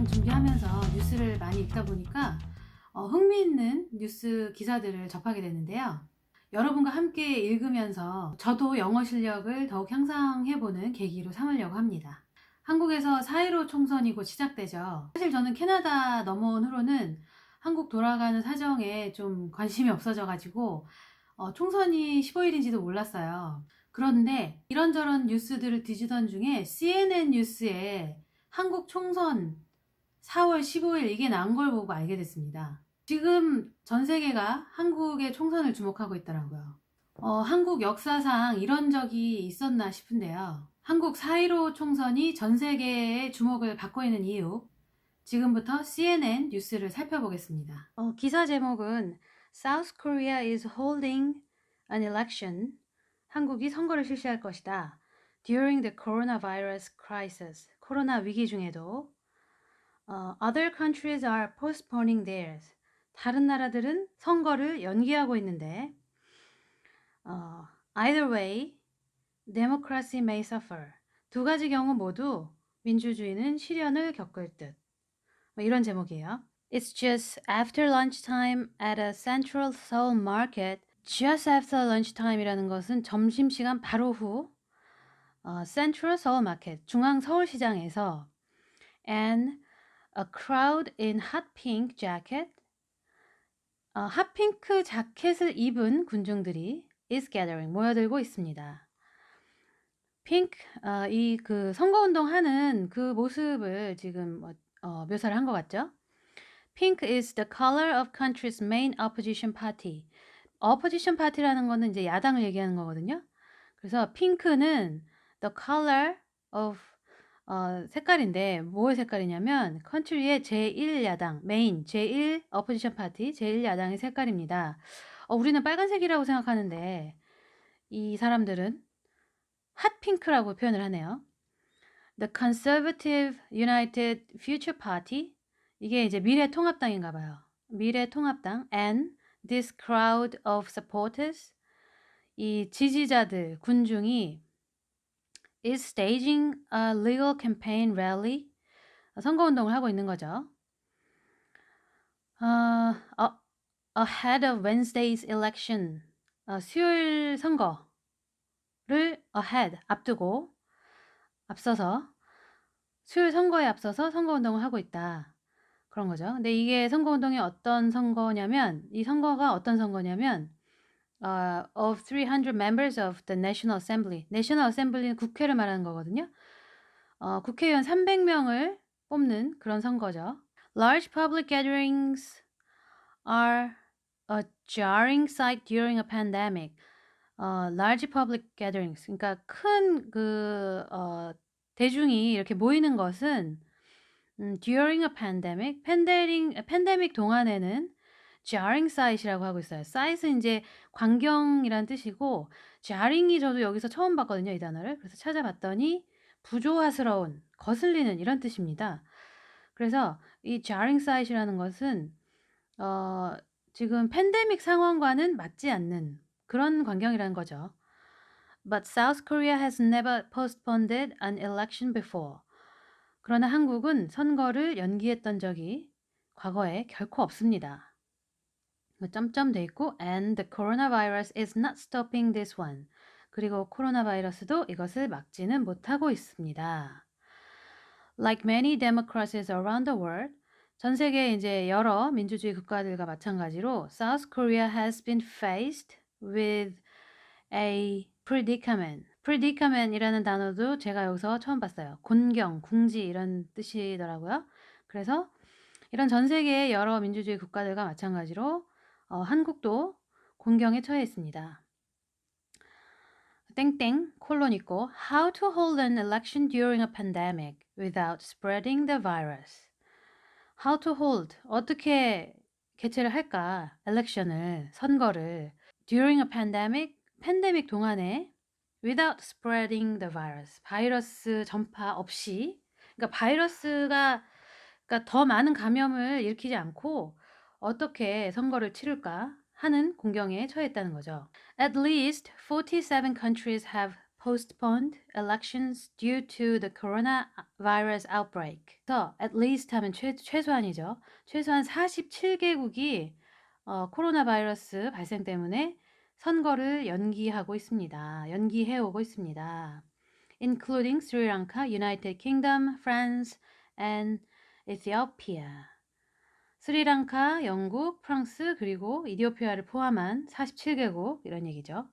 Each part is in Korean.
영상 준비하면서 뉴스를 많이 읽다 보니까 흥미있는 뉴스 기사들을 접하게 되는데요. 여러분과 함께 읽으면서 저도 영어 실력을 더욱 향상해보는 계기로 삼으려고 합니다. 한국에서 4.15 총선이 곧 시작되죠. 사실 저는 캐나다 넘어온 후로는 한국 돌아가는 사정에 좀 관심이 없어져가지고 총선이 15일인지도 몰랐어요. 그런데 이런저런 뉴스들을 뒤지던 중에 CNN 뉴스에 한국 총선 4월 15일 이게 나온 걸 보고 알게 됐습니다. 지금 전 세계가 한국의 총선을 주목하고 있더라고요. 한국 역사상 이런 적이 있었나 싶은데요. 한국 4.15 총선이 전 세계의 주목을 받고 있는 이유, 지금부터 CNN 뉴스를 살펴보겠습니다. 기사 제목은 South Korea is holding an election. 한국이 선거를 실시할 것이다. During the coronavirus crisis. 코로나 위기 중에도 Other countries are postponing theirs. 다른 나라들은 선거를 연기하고 있는데 Either way, democracy may suffer. 두 가지 경우 모두 민주주의는 시련을 겪을 듯. 이런 제목이에요. It's just after lunchtime at a central Seoul market. Just after lunchtime이라는 것은 점심시간 바로 후 Central Seoul Market, 중앙 서울시장에서 and a crowd in hot pink jacket, 핫핑크 자켓을 입은 군중들이 is gathering, 모여들고 있습니다. 핑크, 이 그 선거운동 하는 그 모습을 지금 묘사를 한 것 같죠? Pink is the color of country's main opposition party. opposition party라는 거는 이제 야당을 얘기하는 거거든요. 그래서 핑크는 the color of 색깔인데 뭐의 색깔이냐면 country의 제1야당, 메인, 제1 opposition party, 제1야당의 색깔입니다. 우리는 빨간색이라고 생각하는데 이 사람들은 핫핑크라고 표현을 하네요. The Conservative United Future Party, 이게 이제 미래통합당인가 봐요. 미래통합당 and this crowd of supporters, 이 지지자들, 군중이 is staging a legal campaign rally, 선거운동을 하고 있는 거죠. Ahead of Wednesday's election, 수요일 선거를 ahead, 앞두고, 앞서서, 수요일 선거에 앞서서 선거운동을 하고 있다. 그런 거죠. 근데 이게 선거운동이 어떤 선거냐면, 이 선거가 어떤 선거냐면 of 300 members of the National Assembly. National Assembly는 국회를 말하는 거거든요. 국회의원 300명을 뽑는 그런 선거죠. Large public gatherings are a jarring sight during a pandemic. Large public gatherings, 그러니까 큰 대중이 이렇게 모이는 것은 during a pandemic, 팬데믹 동안에는 jarring sight이라고 하고 있어요. sight은 이제 광경이란 뜻이고 jarring이 저도 여기서 처음 봤거든요, 이 단어를. 그래서 찾아봤더니 부조화스러운, 거슬리는 이런 뜻입니다. 그래서 이 jarring sight이라는 것은 지금 팬데믹 상황과는 맞지 않는 그런 광경이라는 거죠. But South Korea has never postponed an election before. 그러나 한국은 선거를 연기했던 적이 과거에 결코 없습니다. 점점 돼 있고 and the coronavirus is not stopping this one. 그리고 코로나 바이러스도 이것을 막지는 못하고 있습니다. Like many democracies around the world, 전 세계 이제 여러 민주주의 국가들과 마찬가지로 South Korea has been faced with a predicament. predicament이라는 단어도 제가 여기서 처음 봤어요. 곤경, 궁지 이런 뜻이더라고요. 그래서 이런 전 세계의 여러 민주주의 국가들과 마찬가지로 한국도 곤경에 처해 있습니다. 땡땡 콜론 있고 How to hold an election during a pandemic without spreading the virus. How to hold, 어떻게 개최를 할까? election을, 선거를 during a pandemic, 팬데믹 동안에 without spreading the virus, 바이러스 전파 없이, 그러니까 바이러스가 그러니까 더 많은 감염을 일으키지 않고 어떻게 선거를 치를까 하는 공경에 처했다는 거죠. At least 47 countries have postponed elections due to the coronavirus outbreak. 그래서 at least 하면 최소한이죠. 최소한 47개국이 코로나 바이러스 발생 때문에 선거를 연기하고 있습니다. 연기해 오고 있습니다. including Sri Lanka, United Kingdom, France, and Ethiopia. 스리랑카, 영국, 프랑스, 그리고 이디오피아를 포함한 47개국 이런 얘기죠.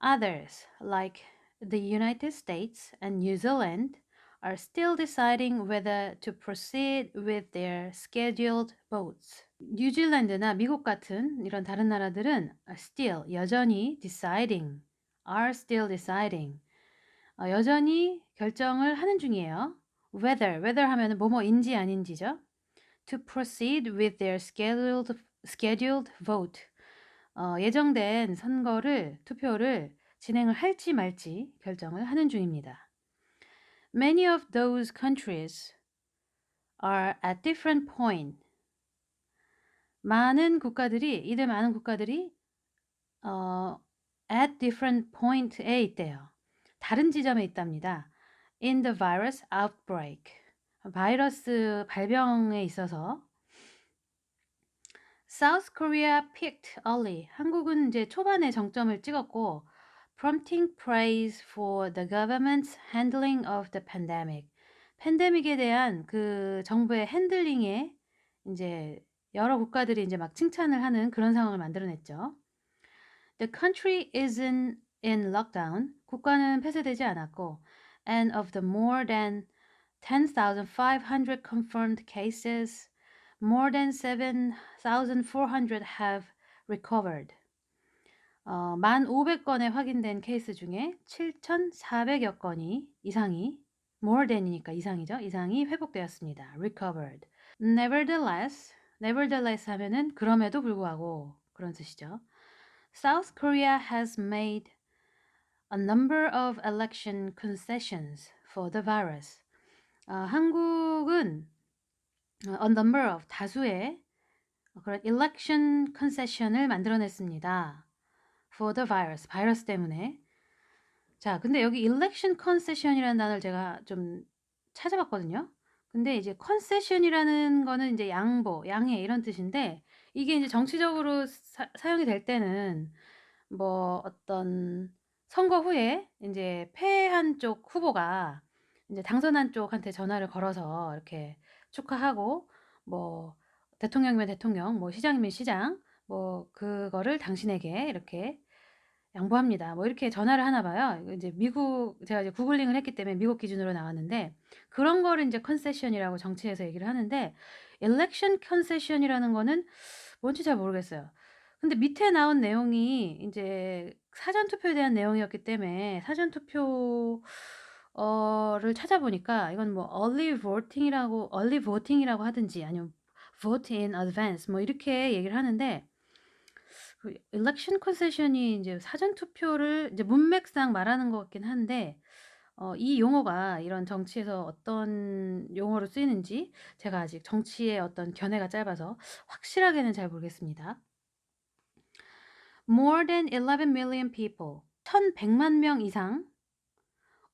Others, like the United States and New Zealand, are still deciding whether to proceed with their scheduled votes. 뉴질랜드나 미국 같은 이런 다른 나라들은 still, 여전히 deciding, are still deciding, 여전히 결정을 하는 중이에요. whether 하면은 뭐뭐인지 아닌지죠. to proceed with their scheduled vote. 예정된 투표를 진행을 할지 말지 결정을 하는 중입니다. Many of those countries are at different point. 이들 많은 국가들이 at different point에 있대요. 다른 지점에 있답니다. In the virus outbreak. 바이러스 발병에 있어서 South Korea peaked early. 한국은 이제 초반에 정점을 찍었고 prompting praise for the government's handling of the pandemic. 팬데믹에 대한 그 정부의 핸들링에 이제 여러 국가들이 이제 막 칭찬을 하는 그런 상황을 만들어냈죠. The country isn't in lockdown. 국가는 폐쇄되지 않았고 and of the more than 10,500 confirmed cases, more than 7,400 have recovered. 1,500건의 확인된 케이스 중에 7,400여 건이 이상이 more than이니까 이상이죠. 이상이 회복되었습니다. recovered. nevertheless 하면은 그럼에도 불구하고 그런 뜻이죠. South Korea has made a number of election concessions for the virus. 한국은 a number of 다수의 그런 election concession을 만들어냈습니다. for the virus, 바이러스 때문에. 자, 근데 여기 election concession이라는 단어를 제가 좀 찾아봤거든요. 근데 이제 concession이라는 거는 이제 양해 이런 뜻인데 이게 이제 정치적으로 사용이 될 때는 뭐 어떤 선거 후에 이제 패한 쪽 후보가 이제 당선한 쪽한테 전화를 걸어서 이렇게 축하하고 뭐 대통령이면 대통령, 뭐 시장이면 시장, 뭐 그거를 당신에게 이렇게 양보합니다. 뭐 이렇게 전화를 하나 봐요. 이제 제가 이제 구글링을 했기 때문에 미국 기준으로 나왔는데 그런 거를 이제 컨세션이라고 정치에서 얘기를 하는데 election concession이라는 거는 뭔지 잘 모르겠어요. 근데 밑에 나온 내용이 이제 사전 투표에 대한 내용이었기 때문에 사전 투표를 찾아보니까 이건 뭐 early voting이라고 하든지 아니면 vote in advance 뭐 이렇게 얘기를 하는데 그 election concession이 이제 사전 투표를 이제 문맥상 말하는 것 같긴 한데 이 용어가 이런 정치에서 어떤 용어로 쓰이는지 제가 아직 정치의 어떤 견해가 짧아서 확실하게는 잘 모르겠습니다. More than 11 million people, 1,100만 명 이상,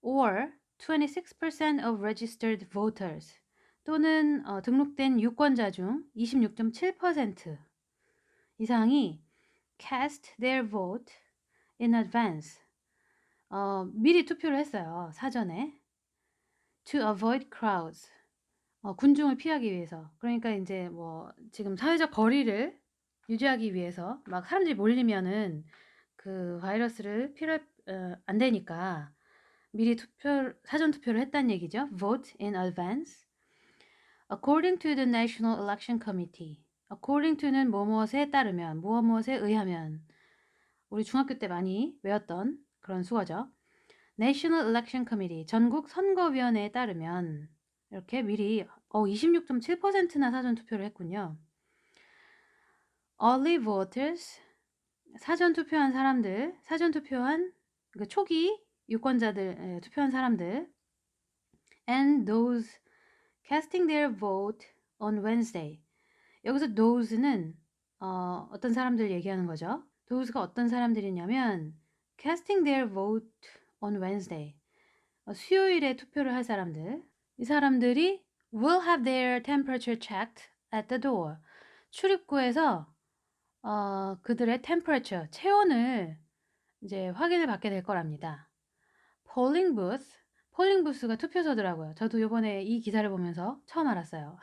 or 26% of registered voters, 또는 등록된 유권자 중 26.7% 이상이 cast their vote in advance. 미리 투표를 했어요. 사전에. To avoid crowds. 군중을 피하기 위해서. 그러니까 이제 뭐 지금 사회적 거리를 유지하기 위해서 막 사람들이 몰리면은 그 바이러스를 안 되니까 미리 사전 투표를 했다는 얘기죠. Vote in advance. According to the National Election Committee. According to는 무엇에 따르면, 무엇에 의하면. 우리 중학교 때 많이 외웠던 그런 수어죠. National Election Committee, 전국 선거위원회에 따르면 이렇게 미리 26.7%나 사전 투표를 했군요. Early voters, 사전 투표한 그 초기 유권자들 투표한 사람들 and those casting their vote on Wednesday. 여기서 those는 어떤 사람들 얘기하는 거죠. those가 어떤 사람들이냐면 casting their vote on Wednesday. 수요일에 투표를 할 사람들. 이 사람들이 will have their temperature checked at the door. 출입구에서 그들의 temperature, 체온을 이제 확인을 받게 될 거랍니다. polling booth가 투표소더라고요. 저도 요번에 이 기사를 보면서 처음 알았어요.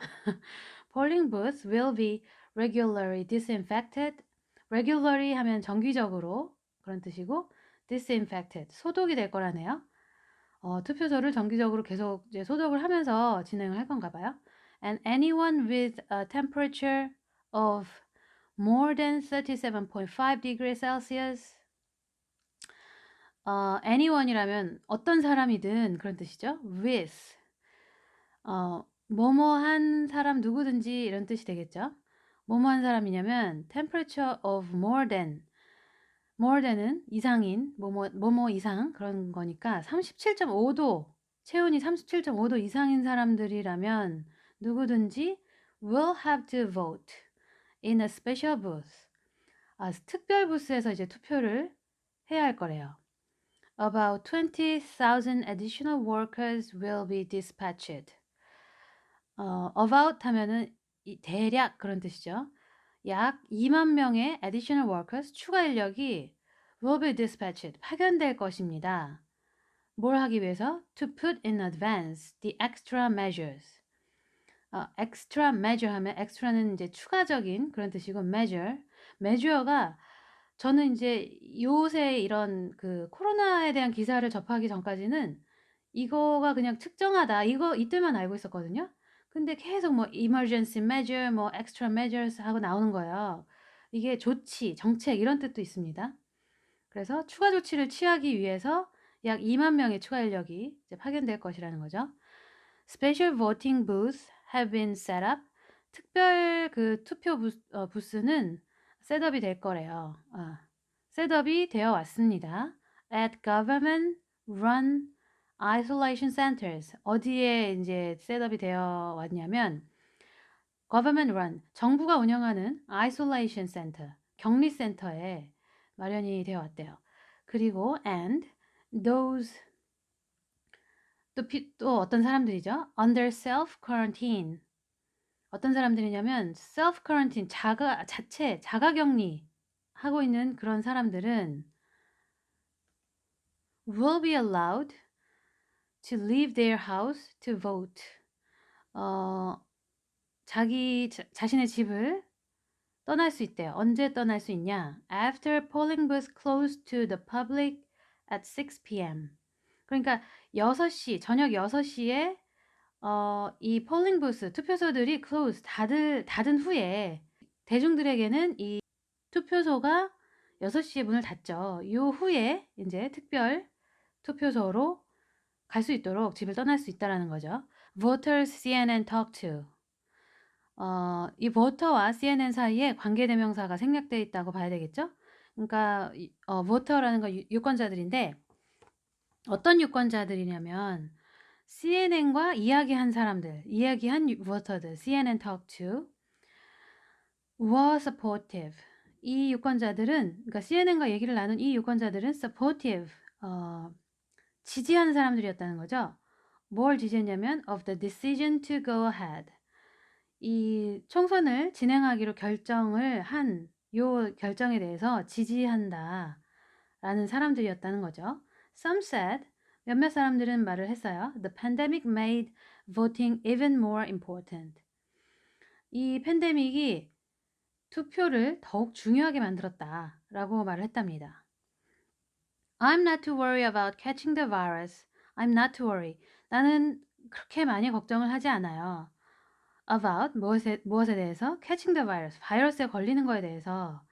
polling booths will be regularly disinfected. regularly 하면 정기적으로 그런 뜻이고 disinfected, 소독이 될 거라네요. 투표소를 정기적으로 계속 이제 소독을 하면서 진행을 할 건가 봐요. And anyone with a temperature of more than 37.5 degrees Celsius. anyone이라면 어떤 사람이든 그런 뜻이죠. with. 뭐뭐한 사람 누구든지 이런 뜻이 되겠죠. 뭐뭐한 사람이냐면 temperature of more than은 이상인, 뭐뭐 이상 그런 거니까 37.5도, 체온이 37.5도 이상인 사람들이라면 누구든지 will have to vote in a special booth. 특별 부스에서 이제 투표를 해야 할 거래요. About 20,000 additional workers will be dispatched. about 하면은 대략 그런 뜻이죠. 약 2만 명의 additional workers, 추가 인력이 will be dispatched, 파견될 것입니다. 뭘 하기 위해서? To put in advance the extra measures. extra measure 하면 extra는 이제 추가적인 그런 뜻이고 measure가 저는 이제 요새 이런 그 코로나에 대한 기사를 접하기 전까지는 이거가 그냥 측정하다 이 뜻만 알고 있었거든요. 근데 계속 뭐 emergency measure, 뭐 extra measures 하고 나오는 거예요. 이게 조치, 정책 이런 뜻도 있습니다. 그래서 추가 조치를 취하기 위해서 약 2만 명의 추가 인력이 이제 파견될 것이라는 거죠. Special voting booths have been set up. 특별 그 투표 부스는 셋업이 될 거래요. 셋업이 되어 왔습니다. At government run isolation centers. 어디에 이제 셋업이 되어 왔냐면 government run, 정부가 운영하는 isolation center, 격리 센터에 마련이 되어 왔대요. 그리고 and those 또 어떤 사람들이죠? under self quarantine. 어떤 사람들이냐면 self quarantine, 자가 격리 하고 있는 그런 사람들은 will be allowed to leave their house to vote. 자신의 집을 떠날 수 있대요. 언제 떠날 수 있냐? After polling booths close to the public at 6 p.m. 그러니까 6시, 저녁 6시에 이 polling booth, 투표소들이 close, 닫은 후에 대중들에게는 이 투표소가 6시에 문을 닫죠. 요 후에 이제 특별 투표소로 갈 수 있도록 집을 떠날 수 있다라는 거죠. Voters CNN talk to. 이 voter와 CNN 사이에 관계대명사가 생략되어 있다고 봐야 되겠죠? 그러니까 voter라는 건 유권자들인데 어떤 유권자들이냐면 CNN과 이야기한 voter들, CNN talk to were supportive. 이 유권자들은, 그러니까 CNN과 얘기를 나눈 이 유권자들은 supportive, 지지하는 사람들이었다는 거죠. 뭘 지지했냐면 of the decision to go ahead. 이 총선을 진행하기로 결정을 한 요 결정에 대해서 지지한다 라는 사람들이었다는 거죠. Some said, 몇몇 사람들은 말을 했어요. The pandemic made voting even more important. 이 팬데믹이 투표를 더욱 중요하게 만들었다 라고 말을 했답니다. I'm not to worry about catching the virus. I'm not to worry. 나는 그렇게 많이 걱정을 하지 않아요. About 무엇에 대해서? Catching the virus. 바이러스에 걸리는 거에 대해서.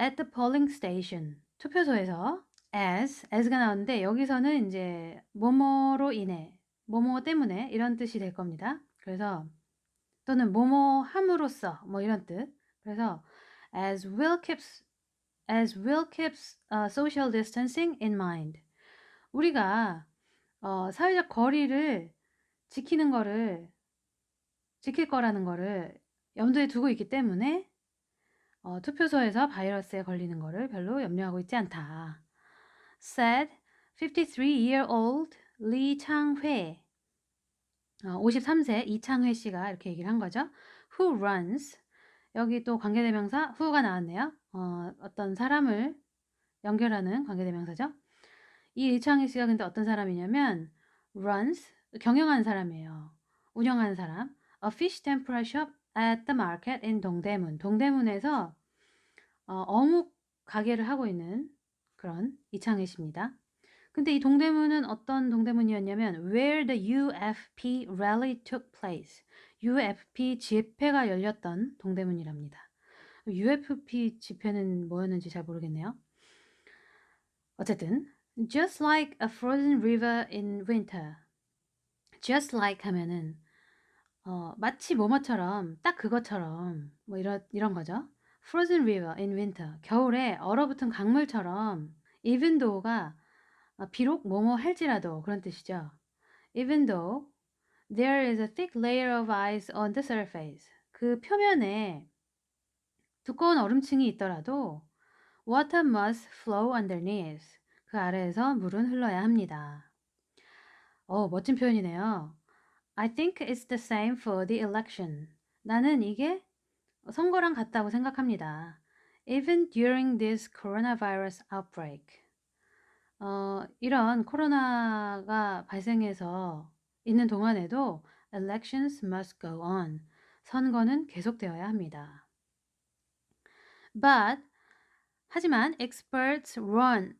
At the polling station. 투표소에서. as가 나오는데 여기서는 이제 뭐뭐로 인해, 뭐뭐 때문에 이런 뜻이 될 겁니다. 그래서 또는 뭐뭐 함으로써 뭐 이런 뜻. 그래서 as will keeps social distancing in mind. 우리가 사회적 거리를 지킬 거라는 거를 염두에 두고 있기 때문에 투표소에서 바이러스에 걸리는 거를 별로 염려하고 있지 않다. said 53-year-old 리 창회 53세 이창회 씨가 이렇게 얘기를 한 거죠. Who runs 여기 또 관계대명사 who가 나왔네요. 어떤 사람을 연결하는 관계대명사죠. 이 이창희 씨가 근데 어떤 사람이냐면 runs 경영하는 사람이에요. 운영하는 사람. A fish tempura shop at the market in 동대문. 동대문에서 어묵 가게를 하고 있는 그런 이창희 씨입니다. 근데 이 동대문은 어떤 동대문이었냐면 where the UFP rally took place. UFP 집회가 열렸던 동대문이랍니다. UFP 집회는 뭐였는지 잘 모르겠네요. 어쨌든 just like a frozen river in winter. just like 하면은 마치 뭐뭐처럼 딱 그것처럼 뭐 이런 거죠. frozen river in winter. 겨울에 얼어붙은 강물처럼 even though가 비록 뭐뭐 할지라도 그런 뜻이죠. Even though there is a thick layer of ice on the surface. 그 표면에 두꺼운 얼음층이 있더라도 water must flow underneath. 그 아래에서 물은 흘러야 합니다. 멋진 표현이네요. I think it's the same for the election. 나는 이게 선거랑 같다고 생각합니다. Even during this coronavirus outbreak. 이런 코로나가 발생해서 있는 동안에도 elections must go on. 선거는 계속되어야 합니다. But 하지만 experts warn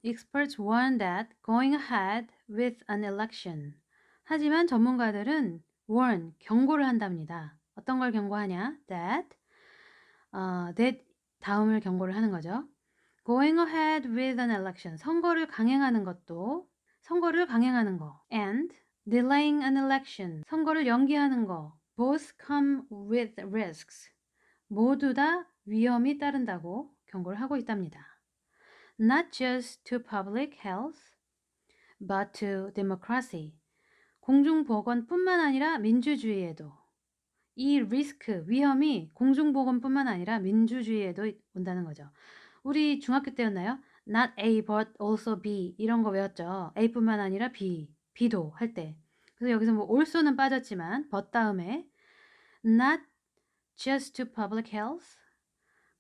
that going ahead with an election. 하지만 전문가들은 warn, 경고를 한답니다. 어떤 걸 경고하냐? that 다음을 경고를 하는 거죠. Going ahead with an election. 선거를 강행하는 거 and delaying an election. 선거를 연기하는 거. both come with risks. 모두 다 위험이 따른다고 경고를 하고 있답니다. Not just to public health, but to democracy. 공중보건뿐만 아니라 민주주의에도. 이 리스크, 위험이 공중보건뿐만 아니라 민주주의에도 온다는 거죠. 우리 중학교 때였나요? Not A but also B 이런 거 외웠죠. A뿐만 아니라 B, B도 할 때. 그래서 여기서 뭐 also는 빠졌지만 but 다음에 not just to public health.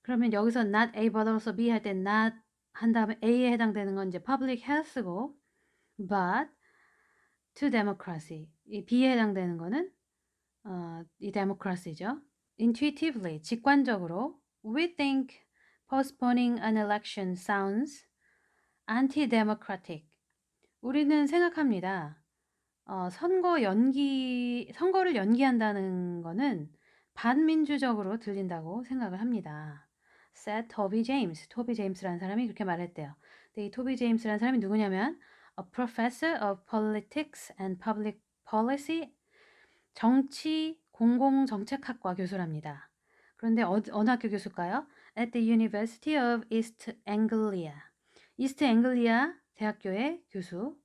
그러면 여기서 not A but also B 할 때 not 한 다음에 A에 해당되는 건 이제 public health고 but to democracy. 이 B에 해당되는 거는 이 democracy죠. Intuitively, 직관적으로 we think postponing an election sounds anti-democratic. 우리는 생각합니다. 선거를 연기한다는 거는 반민주적으로 들린다고 생각을 합니다. said 토비 제임스라는 사람이 그렇게 말했대요. 근데 이 토비 제임스라는 사람이 누구냐면 a professor of politics and public policy 정치 공공정책학과 교수랍니다. 그런데 어느 학교 교수일까요? At the University of East Anglia. 이스트 앵글리아 대학교의 교수.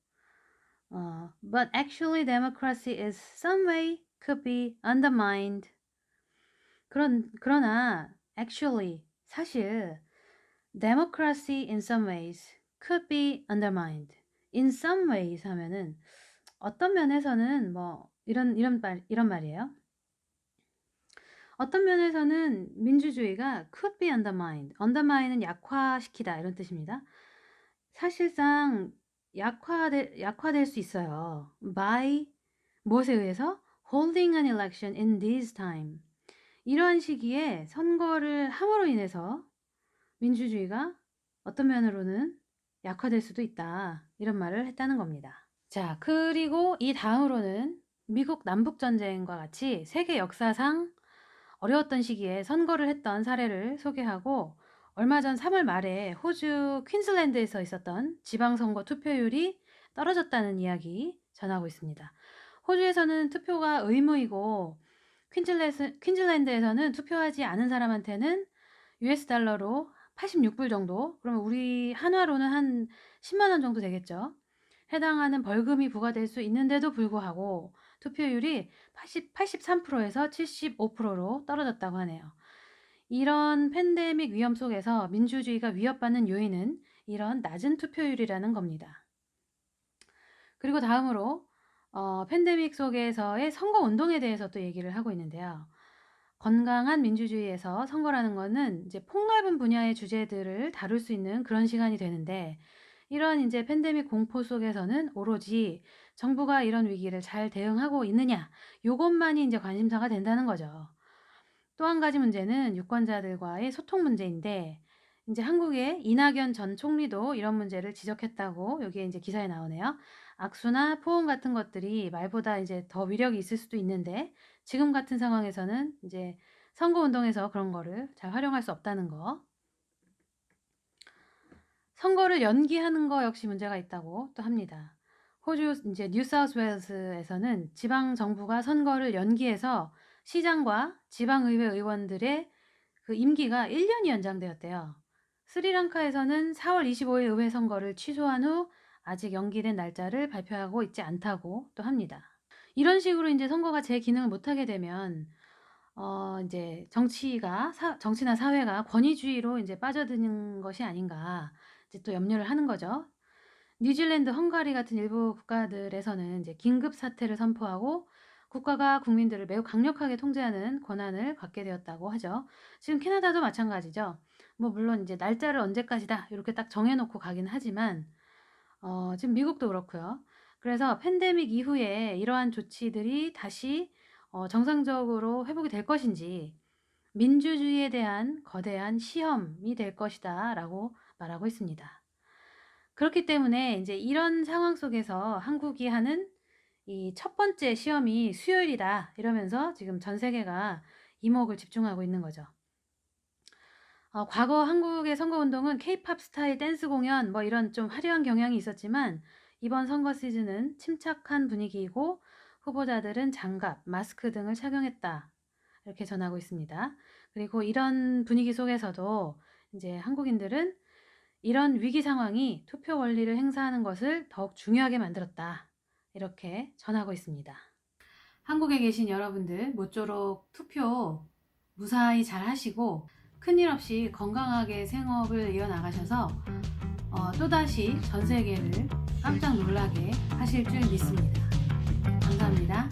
But actually democracy is some way could be undermined. 그러나 actually 사실 democracy in some ways could be undermined. in some ways 하면은 어떤 면에서는 뭐 이런 말이에요. 어떤 면에서는 민주주의가 could be undermined. undermine은 약화시키다 이런 뜻입니다. 사실상 약화될 수 있어요. by 무엇에 의해서? holding an election in this time. 이러한 시기에 선거를 함으로 인해서 민주주의가 어떤 면으로는 약화될 수도 있다. 이런 말을 했다는 겁니다. 자, 그리고 이 다음으로는 미국 남북전쟁과 같이 세계 역사상 어려웠던 시기에 선거를 했던 사례를 소개하고 얼마 전 3월 말에 호주 퀸즐랜드에서 있었던 지방선거 투표율이 떨어졌다는 이야기 전하고 있습니다. 호주에서는 투표가 의무이고 퀸즐랜드에서는 투표하지 않은 사람한테는 US 달러로 86불 정도, 그러면 우리 한화로는 한 10만 원 정도 되겠죠. 해당하는 벌금이 부과될 수 있는데도 불구하고 투표율이 83%에서 75%로 떨어졌다고 하네요. 이런 팬데믹 위험 속에서 민주주의가 위협받는 요인은 이런 낮은 투표율이라는 겁니다. 그리고 다음으로 팬데믹 속에서의 선거 운동에 대해서 또 얘기를 하고 있는데요. 건강한 민주주의에서 선거라는 거는 이제 폭넓은 분야의 주제들을 다룰 수 있는 그런 시간이 되는데, 이런 인제 팬데믹 공포 속에서는 오로지 정부가 이런 위기를 잘 대응하고 있느냐, 요것만이 인제 관심사가 된다는 거죠. 또 한 가지 문제는 유권자들과의 소통 문제인데, 인제 한국의 이낙연 전 총리도 이런 문제를 지적했다고 여기에 인제 기사에 나오네요. 악수나 포옹 같은 것들이 말보다 이제 더 위력이 있을 수도 있는데, 지금 같은 상황에서는 인제 선거 운동에서 그런 거를 잘 활용할 수 없다는 거. 선거를 연기하는 거 역시 문제가 있다고 또 합니다. 호주 인제 뉴사우스웨일스에서는 지방 정부가 선거를 연기해서 시장과 지방의회 의원들의 그 임기가 1 년이 연장되었대요. 스리랑카에서는 4월 25일 의회 선거를 취소한 후 아직 연기된 날짜를 발표하고 있지 않다고 또 합니다. 이런 식으로 인제 선거가 제 기능을 못하게 되면 인제 정치나 사회가 권위주의로 인제 빠져드는 것이 아닌가 이제 또 염려를 하는 거죠. 뉴질랜드, 헝가리 같은 일부 국가들에서는 이제 긴급 사태를 선포하고 국가가 국민들을 매우 강력하게 통제하는 권한을 갖게 되었다고 하죠. 지금 캐나다도 마찬가지죠. 뭐 물론 이제 날짜를 언제까지다 이렇게 딱 정해 놓고 가긴 하지만 지금 미국도 그렇고요. 그래서 팬데믹 이후에 이러한 조치들이 다시 정상적으로 회복이 될 것인지, 민주주의에 대한 거대한 시험이 될 것이다라고 말하고 있습니다. 그렇기 때문에 인제 이런 상황 속에서 한국이 하는 이 첫 번째 시험이 수요일이다 이러면서 지금 전 세계가 이목을 집중하고 있는 거죠. 과거 한국의 선거 운동은 케이팝 스타일 댄스 공연 뭐 이런 좀 화려한 경향이 있었지만, 이번 선거 시즌은 침착한 분위기이고 후보자들은 장갑, 마스크 등을 착용했다, 이렇게 전하고 있습니다. 그리고 이런 분위기 속에서도 인제 한국인들은 이런 위기 상황이 투표 권리를 행사하는 것을 더욱 중요하게 만들었다, 이렇게 전하고 있습니다. 한국에 계신 여러분들 모쪼록 투표 무사히 잘 하시고 큰일 없이 건강하게 생업을 이어나가셔서 또다시 전 세계를 깜짝 놀라게 하실 줄 믿습니다. 감사합니다.